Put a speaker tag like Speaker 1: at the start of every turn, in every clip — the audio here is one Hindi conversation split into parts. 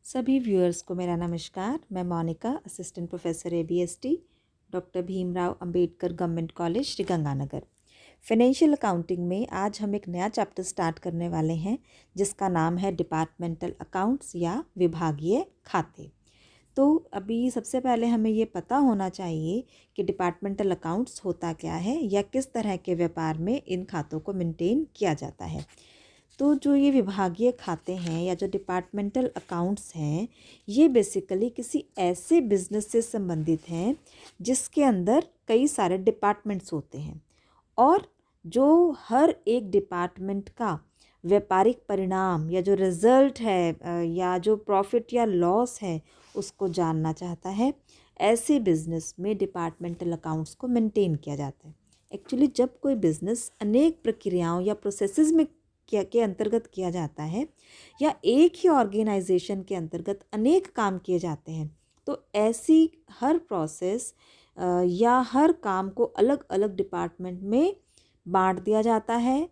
Speaker 1: सभी व्यूअर्स को मेरा नमस्कार। मैं Monika, assistant professor ABST, doctor Bhimrao Ambedkar government college Sriganganagar. Financial accounting में आज हम एक नया चैप्टर स्टार्ट करने वाले हैं जिसका नाम है डिपार्टमेंटल अकाउंट्स या विभागीय खाते। तो अभी सबसे पहले हमें ये पता होना चाहिए कि डिपार्टमेंटल अकाउंट्स होता क्या है या किस तरह के व्यापार में इन खातों को मेंटेन किया जाता है। तो जो ये विभागीय खाते हैं या जो डिपार्टमेंटल अकाउंट्स हैं, ये बेसिकली किसी ऐसे बिजनेस से संबंधित हैं जिसके अंदर कई सारे डिपार्टमेंट्स होते हैं और जो हर एक डिपार्टमेंट का व्यापारिक परिणाम या जो रिजल्ट है या जो प्रॉफिट या लॉस है उसको जानना चाहता है। ऐसे बिजनेस में डिपार्टमेंटल अकाउंट्स को मेंटेन किया जाता है। एक्चुअली जब कोई बिजनेस अनेक प्रक्रियाओं या प्रोसेसेस में के अंतर्गत किया जाता है या एक ही ऑर्गेनाइजेशन के अंतर्गत अनेक काम किए जाते हैं, तो ऐसी हर प्रोसेस या हर काम को अलग अलग डिपार्टमेंट में बांट दिया जाता है।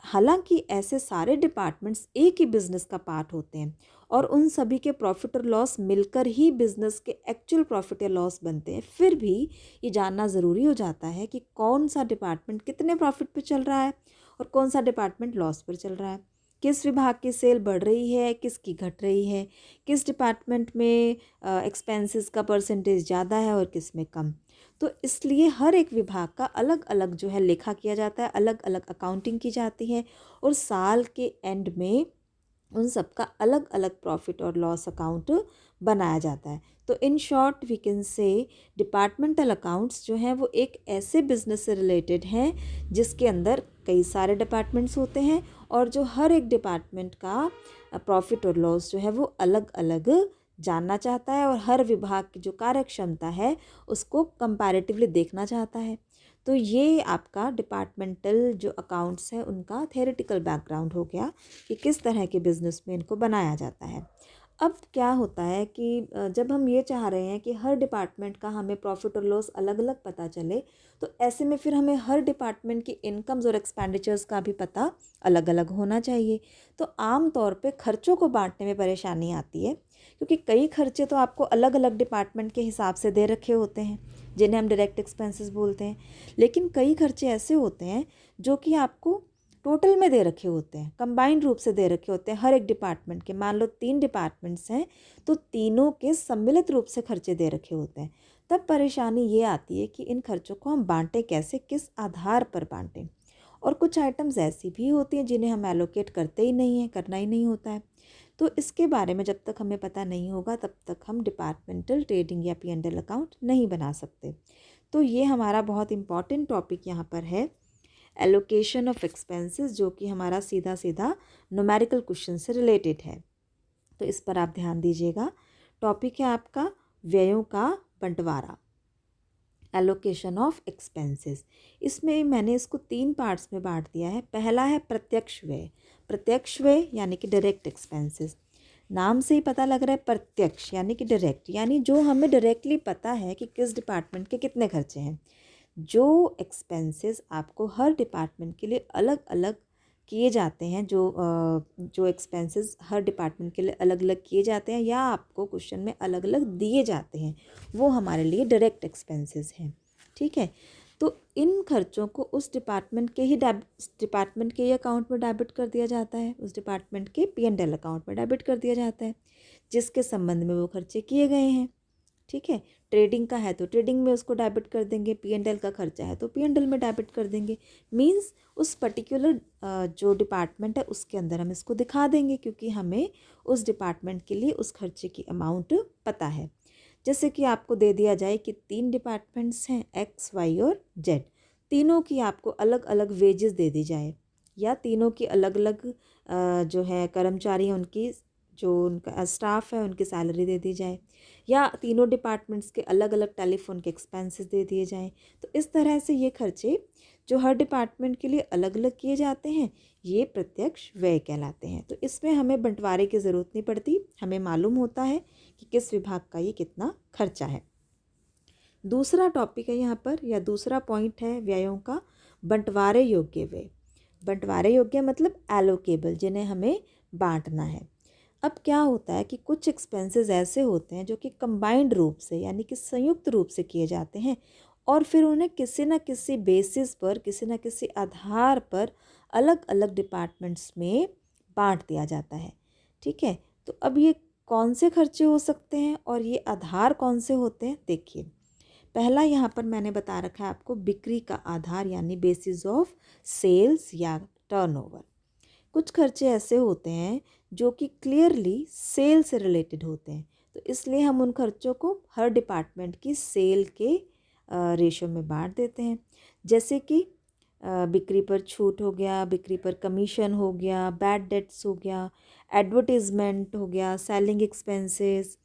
Speaker 1: हालांकि ऐसे सारे डिपार्टमेंट्स एक ही बिजनेस का पार्ट होते हैं और उन सभी के प्रॉफिट और लॉस मिलकर ही बिजनेस के एक्चुअल प्रॉफिट या लॉस बनते हैं, फिर भी ये जानना ज़रूरी हो जाता है कि कौन सा डिपार्टमेंट कितने प्रॉफिट पे चल रहा है और कौन सा डिपार्टमेंट लॉस पर चल रहा है, किस विभाग की सेल बढ़ रही है, किसकी घट रही है, किस डिपार्टमेंट में एक्सपेंसेस का परसेंटेज ज़्यादा है और किस में कम। तो इसलिए हर एक विभाग का अलग अलग जो है लेखा किया जाता है, अलग अलग अकाउंटिंग की जाती है और साल के एंड में उन सब का अलग अलग प्रॉफिट और लॉस अकाउंट बनाया जाता है। तो in short we can say departmental accounts जो हैं वो एक ऐसे बिजनेस से रिलेटेड हैं जिसके अंदर कई सारे डिपार्टमेंट्स होते हैं और जो हर एक डिपार्टमेंट का प्रॉफिट और लॉस जो है वो अलग अलग जानना चाहता है और हर विभाग की जो कार्य क्षमता है उसको कंपैरेटिवली देखना चाहता है। तो ये आपका डिपार्टमेंटल जो अकाउंट्स हैं उनका थ्योरेटिकल बैकग्राउंड हो गया कि किस तरह के बिजनेस में इनको बनाया जाता है। अब क्या होता है कि जब हम ये चाह रहे हैं कि हर डिपार्टमेंट का हमें प्रॉफिट और लॉस अलग अलग पता चले, तो ऐसे में फिर हमें हर डिपार्टमेंट की इनकम्स और एक्सपेंडिचर्स का भी पता अलग अलग होना चाहिए। तो आम तौर पे खर्चों को बांटने में परेशानी आती है क्योंकि कई खर्चे तो आपको अलग अलग डिपार्टमेंट के हिसाब से दे रखे होते हैं जिन्हें हम डायरेक्ट एक्सपेंसेस बोलते हैं, लेकिन कई खर्चे ऐसे होते हैं जो कि आपको टोटल में दे रखे होते हैं, कंबाइंड रूप से दे रखे होते हैं हर एक डिपार्टमेंट के। मान लो 3 डिपार्टमेंट्स हैं तो तीनों के सम्मिलित रूप से खर्चे दे रखे होते हैं। तब परेशानी ये आती है कि इन खर्चों को हम बांटें कैसे, किस आधार पर बांटें। और कुछ आइटम्स ऐसी भी होती हैं जिन्हें हम एलोकेट करते ही नहीं हैं, करना ही नहीं होता है। तो इसके बारे में जब तक हमें पता नहीं होगा तब तक हम डिपार्टमेंटल ट्रेडिंग या P&L अकाउंट नहीं बना सकते। तो ये हमारा बहुत इम्पॉर्टेंट टॉपिक यहाँ पर है, एलोकेशन ऑफ एक्सपेंसेस, जो कि हमारा सीधा सीधा न्यूमेरिकल क्वेश्चन से रिलेटेड है। तो इस पर आप ध्यान दीजिएगा। टॉपिक है आपका व्ययों का बंटवारा, एलोकेशन ऑफ एक्सपेंसेस। इसमें मैंने इसको 3 पार्ट्स में बांट दिया है। पहला है प्रत्यक्ष व्यय। प्रत्यक्ष व्यय यानी कि डायरेक्ट एक्सपेंसेस। नाम से ही पता लग रहा है प्रत्यक्ष यानी कि डायरेक्ट, यानी जो हमें डायरेक्टली पता है कि किस डिपार्टमेंट के कितने खर्चे हैं। जो एक्सपेंसेस आपको हर डिपार्टमेंट के लिए अलग अलग किए जाते हैं, जो एक्सपेंसेस हर डिपार्टमेंट के लिए अलग अलग किए जाते हैं या आपको क्वेश्चन में अलग अलग दिए जाते हैं, वो हमारे लिए डायरेक्ट एक्सपेंसेस हैं। ठीक है, तो इन खर्चों को उस डिपार्टमेंट के ही अकाउंट में डेबिट कर दिया जाता है, उस डिपार्टमेंट के P&L अकाउंट में डेबिट कर दिया जाता है जिसके संबंध में वो खर्चे किए गए हैं। ठीक है, ट्रेडिंग का है तो ट्रेडिंग में उसको डेबिट कर देंगे, P&L का खर्चा है तो P&L में डेबिट कर देंगे। मींस उस पर्टिकुलर जो डिपार्टमेंट है उसके अंदर हम इसको दिखा देंगे क्योंकि हमें उस डिपार्टमेंट के लिए उस खर्चे की अमाउंट पता है। जैसे कि आपको दे दिया जाए कि 3 डिपार्टमेंट्स हैं X, Y और Z, तीनों की आपको अलग अलग वेजेस दे दी जाए या तीनों की अलग अलग जो है कर्मचारी हैं उनकी, जो उनका स्टाफ है उनकी सैलरी दे दी जाए, या तीनों डिपार्टमेंट्स के अलग अलग टेलीफोन के एक्सपेंसेस दे दिए जाएं। तो इस तरह से ये खर्चे जो हर डिपार्टमेंट के लिए अलग अलग किए जाते हैं ये प्रत्यक्ष व्यय कहलाते हैं। तो इसमें हमें बंटवारे की ज़रूरत नहीं पड़ती, हमें मालूम होता है कि किस विभाग का ये कितना खर्चा है। दूसरा टॉपिक है यहाँ पर, या दूसरा पॉइंट है व्ययों का बंटवारे योग्य व्यय। बंटवारे योग्य मतलब एलोकेबल, जिन्हें हमें बांटना है। अब क्या होता है कि कुछ एक्सपेंसेस ऐसे होते हैं जो कि कंबाइंड रूप से यानी कि संयुक्त रूप से किए जाते हैं और फिर उन्हें किसी न किसी बेसिस पर, किसी न किसी आधार पर अलग अलग डिपार्टमेंट्स में बांट दिया जाता है। ठीक है, तो अब ये कौन से खर्चे हो सकते हैं और ये आधार कौन से होते हैं, देखिए। पहला यहाँ पर मैंने बता रखा है आपको बिक्री का आधार यानी बेसिस ऑफ सेल्स या टर्नओवर। कुछ खर्चे ऐसे होते हैं जो कि क्लियरली सेल से रिलेटेड होते हैं, तो इसलिए हम उन खर्चों को हर डिपार्टमेंट की सेल के रेशो में बांट देते हैं। जैसे कि बिक्री पर छूट हो गया, बिक्री पर कमीशन हो गया, बैड डेट्स हो गया, एडवर्टीज़मेंट हो गया, selling expenses,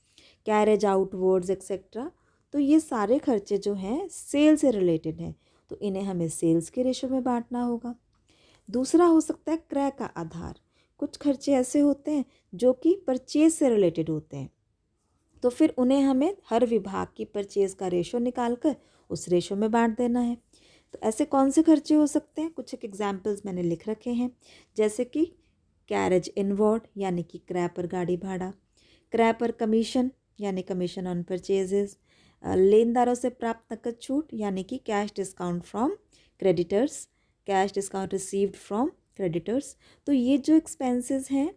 Speaker 1: carriage outwards etcetera. तो ये सारे खर्चे जो हैं सेल से रिलेटेड हैं, तो इन्हें हमें सेल्स के रेशो में बांटना होगा। दूसरा हो सकता है क्रय का आधार। कुछ खर्चे ऐसे होते हैं जो कि परचेज से रिलेटेड होते हैं, तो फिर उन्हें हमें हर विभाग की परचेज का रेशो निकाल कर उस रेशो में बांट देना है। तो ऐसे कौन से खर्चे हो सकते हैं, कुछ एक एग्जाम्पल्स मैंने लिख रखे हैं। जैसे कि कैरेज इनवॉर्ड यानी कि क्रय पर गाड़ी भाड़ा, क्रय पर कमीशन यानी कमीशन ऑन परचेजेस, लेनदारों से प्राप्त नकद छूट यानी कि cash discount from creditors, cash discount received from creditors. तो ये जो एक्सपेंसेस हैं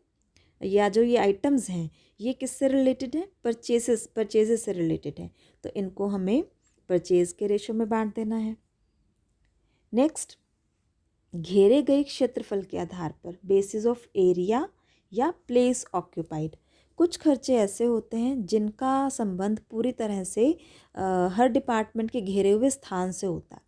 Speaker 1: या जो ये आइटम्स हैं ये किससे रिलेटेड है, परचेजेस से रिलेटेड है, तो इनको हमें परचेज के रेशो में बांट देना है। नेक्स्ट, घेरे गए क्षेत्रफल के आधार पर बेसिस ऑफ एरिया या प्लेस ऑक्यूपाइड। कुछ खर्चे ऐसे होते हैं जिनका संबंध पूरी तरह से हर डिपार्टमेंट के घेरे हुए स्थान से होता है,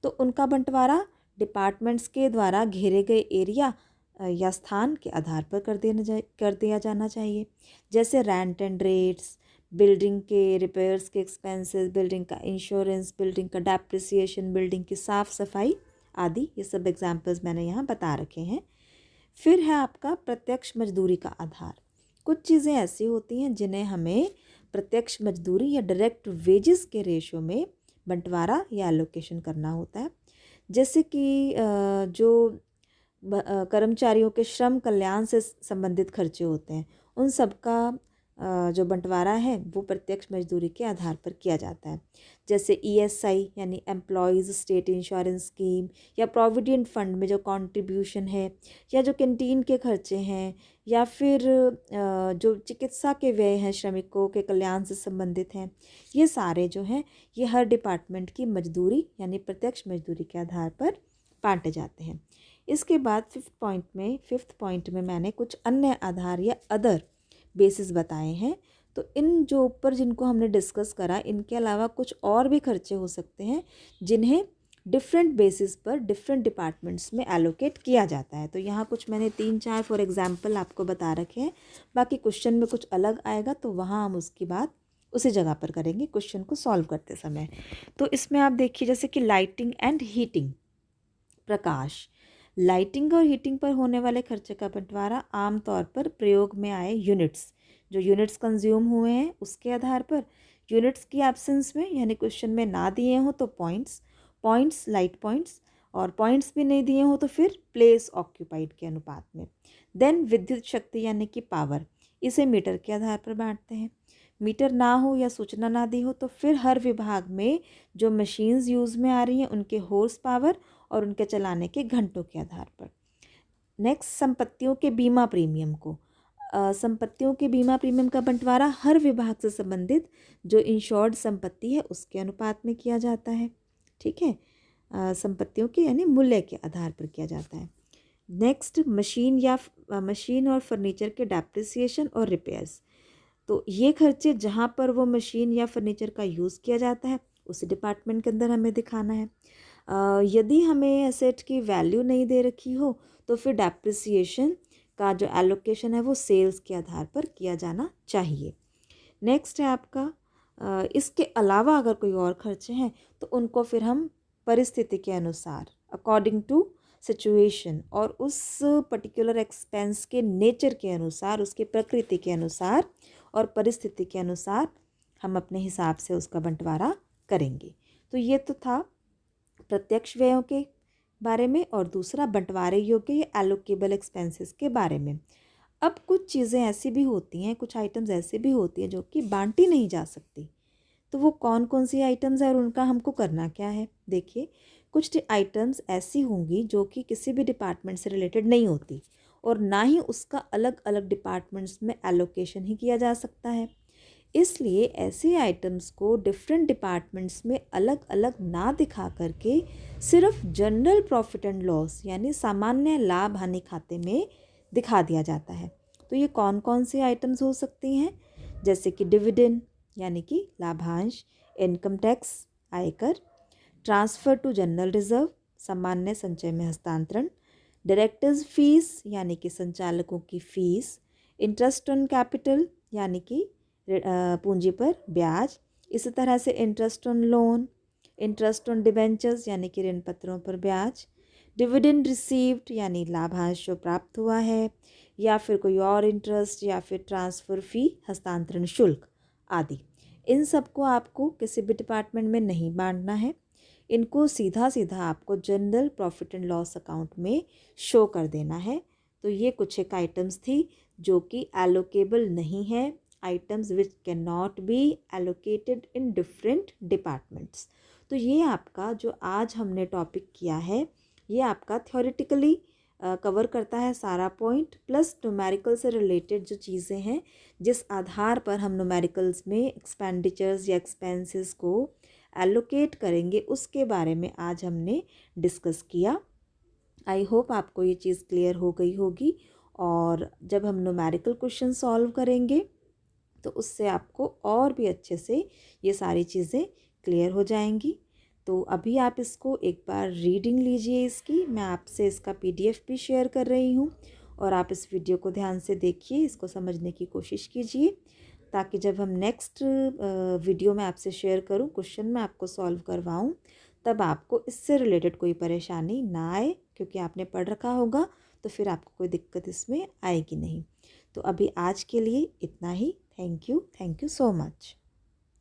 Speaker 1: तो उनका बंटवारा डिपार्टमेंट्स के द्वारा घेरे गए एरिया या स्थान के आधार पर कर दिया जाना चाहिए। जैसे रेंट एंड रेट्स, बिल्डिंग के रिपेयर्स के एक्सपेंसेस, बिल्डिंग का इंश्योरेंस, बिल्डिंग का डेप्रिसिएशन, बिल्डिंग की साफ़ सफाई आदि, ये सब एग्जाम्पल्स मैंने यहाँ बता रखे हैं। फिर है आपका प्रत्यक्ष मजदूरी का आधार। कुछ चीज़ें ऐसी होती हैं जिन्हें हमें प्रत्यक्ष मजदूरी या डायरेक्ट वेजेस के रेशो में बंटवारा या एलोकेशन करना होता है। जैसे कि जो कर्मचारियों के श्रम कल्याण से संबंधित खर्चे होते हैं, उन सब का जो बंटवारा है वो प्रत्यक्ष मजदूरी के आधार पर किया जाता है। जैसे ईएसआई यानी एम्प्लॉयज़ स्टेट इंश्योरेंस स्कीम, या प्रोविडेंट फंड में जो कंट्रीब्यूशन है, या जो कैंटीन के खर्चे हैं, या फिर जो चिकित्सा के व्यय हैं श्रमिकों के कल्याण से संबंधित हैं, ये सारे जो हैं ये हर डिपार्टमेंट की मजदूरी यानी प्रत्यक्ष मजदूरी के आधार पर बांटे जाते हैं। इसके बाद फिफ्थ पॉइंट में मैंने कुछ अन्य आधार या अदर बेसिस बताए हैं। तो इन जो ऊपर जिनको हमने डिस्कस करा, इनके अलावा कुछ और भी खर्चे हो सकते हैं जिन्हें डिफरेंट बेसिस पर डिफरेंट डिपार्टमेंट्स में एलोकेट किया जाता है। तो यहाँ कुछ मैंने 3-4 फॉर एग्जांपल आपको बता रखे हैं। बाकी क्वेश्चन में कुछ अलग आएगा तो वहाँ हम उसकी बात उसी जगह पर करेंगे क्वेश्चन को सॉल्व करते समय। तो इसमें आप देखिए जैसे कि lighting and heating, Prakash. Lighting और हीटिंग पर होने वाले खर्चे का बंटवारा आमतौर पर प्रयोग में आए यूनिट्स, जो यूनिट्स कंज्यूम हुए हैं उसके आधार पर, यूनिट्स की एब्सेंस में यानी क्वेश्चन में ना दिए हो तो पॉइंट्स लाइट पॉइंट्स, और पॉइंट्स भी नहीं दिए हो तो फिर प्लेस ऑक्यूपाइड के अनुपात में। देन विद्युत शक्ति यानी कि पावर, इसे मीटर के आधार पर बांटते हैं। मीटर ना हो या सूचना ना दी हो तो फिर हर विभाग में जो मशीन्स यूज़ में आ रही हैं उनके हॉर्स पावर और उनके चलाने के घंटों के आधार पर। नेक्स्ट, संपत्तियों के बीमा प्रीमियम को, संपत्तियों के बीमा प्रीमियम का बंटवारा हर विभाग से संबंधित जो इंश्योर्ड संपत्ति है उसके अनुपात में किया जाता है। ठीक है, संपत्तियों के यानी मूल्य के आधार पर किया जाता है। नेक्स्ट, मशीन और फर्नीचर के डेप्रिसिएशन और रिपेयर्स। तो ये खर्चे जहाँ पर वो मशीन या फर्नीचर का यूज़ किया जाता है उसी डिपार्टमेंट के अंदर हमें दिखाना है। यदि हमें एसेट की वैल्यू नहीं दे रखी हो तो फिर डेप्रिसिएशन का जो एलोकेशन है वो सेल्स के आधार पर किया जाना चाहिए। नेक्स्ट है आपका इसके अलावा अगर कोई और खर्चे हैं तो उनको फिर हम परिस्थिति के अनुसार, अकॉर्डिंग टू सिचुएशन, और उस पर्टिकुलर एक्सपेंस के नेचर के अनुसार, उसकी प्रकृति के अनुसार और परिस्थिति के अनुसार हम अपने हिसाब से उसका बंटवारा करेंगे। तो ये तो था प्रत्यक्ष व्ययों के बारे में, और दूसरा बंटवारे योग्य या एलोकेबल एक्सपेंसेस के बारे में। अब कुछ चीज़ें ऐसी भी होती हैं, कुछ आइटम्स ऐसे भी होती हैं जो कि बांटी नहीं जा सकती। तो वो कौन कौन सी आइटम्स है और उनका हमको करना क्या है? देखिए, कुछ आइटम्स ऐसी होंगी जो कि किसी भी डिपार्टमेंट से रिलेटेड नहीं होती और ना ही उसका अलग अलग डिपार्टमेंट्स में एलोकेशन ही किया जा सकता है। इसलिए ऐसे आइटम्स को डिफरेंट डिपार्टमेंट्स में अलग अलग ना दिखा करके सिर्फ जनरल प्रॉफिट एंड लॉस यानी सामान्य लाभ हानि खाते में दिखा दिया जाता है। तो ये कौन कौन से आइटम्स हो सकती हैं? जैसे कि डिविडेंड यानी कि लाभांश, इनकम टैक्स आयकर, ट्रांसफ़र टू जनरल रिजर्व सामान्य संचय में हस्तांतरण, डायरेक्टर्स फीस यानी कि संचालकों की फीस, इंटरेस्ट ऑन कैपिटल यानी कि पूंजी पर ब्याज, इसी तरह से interest on loan, interest on debentures यानी कि ऋण पत्रों पर ब्याज, डिविडेंड रिसीव्ड यानी लाभांश जो प्राप्त हुआ है, या फिर कोई और इंटरेस्ट या फिर ट्रांसफ़र फ़ी हस्तांतरण शुल्क आदि। इन सबको आपको किसी भी डिपार्टमेंट में नहीं बांटना है, इनको सीधा सीधा आपको general profit and loss account में शो कर देना है। तो ये कुछ एक आइटम्स थी जो कि एलोकेबल नहीं है, items which can not be allocated in different departments. तो ये आपका जो आज हमने टॉपिक किया है ये आपका थ्योरेटिकली कवर करता है सारा पॉइंट, प्लस न्यूमेरिकल से रिलेटेड जो चीज़ें हैं जिस आधार पर हम न्यूमेरिकल्स में एक्सपेंडिचर्स या एक्सपेंसेस को एलोकेट करेंगे उसके बारे में आज हमने डिस्कस किया। आई होप आपको ये चीज़ क्लियर हो गई होगी और जब हम न्यूमेरिकल क्वेश्चन सॉल्व करेंगे तो उससे आपको और भी अच्छे से ये सारी चीज़ें क्लियर हो जाएंगी। तो अभी आप इसको एक बार रीडिंग लीजिए इसकी, मैं आपसे इसका पीडीएफ भी शेयर कर रही हूँ और आप इस वीडियो को ध्यान से देखिए, इसको समझने की कोशिश कीजिए ताकि जब हम नेक्स्ट वीडियो में आपसे शेयर करूँ, क्वेश्चन मैं आपको सॉल्व करवाऊँ, तब आपको इससे रिलेटेड कोई परेशानी ना आए, क्योंकि आपने पढ़ रखा होगा तो फिर आपको कोई दिक्कत इसमें आएगी नहीं। तो अभी आज के लिए इतना ही। Thank you so much.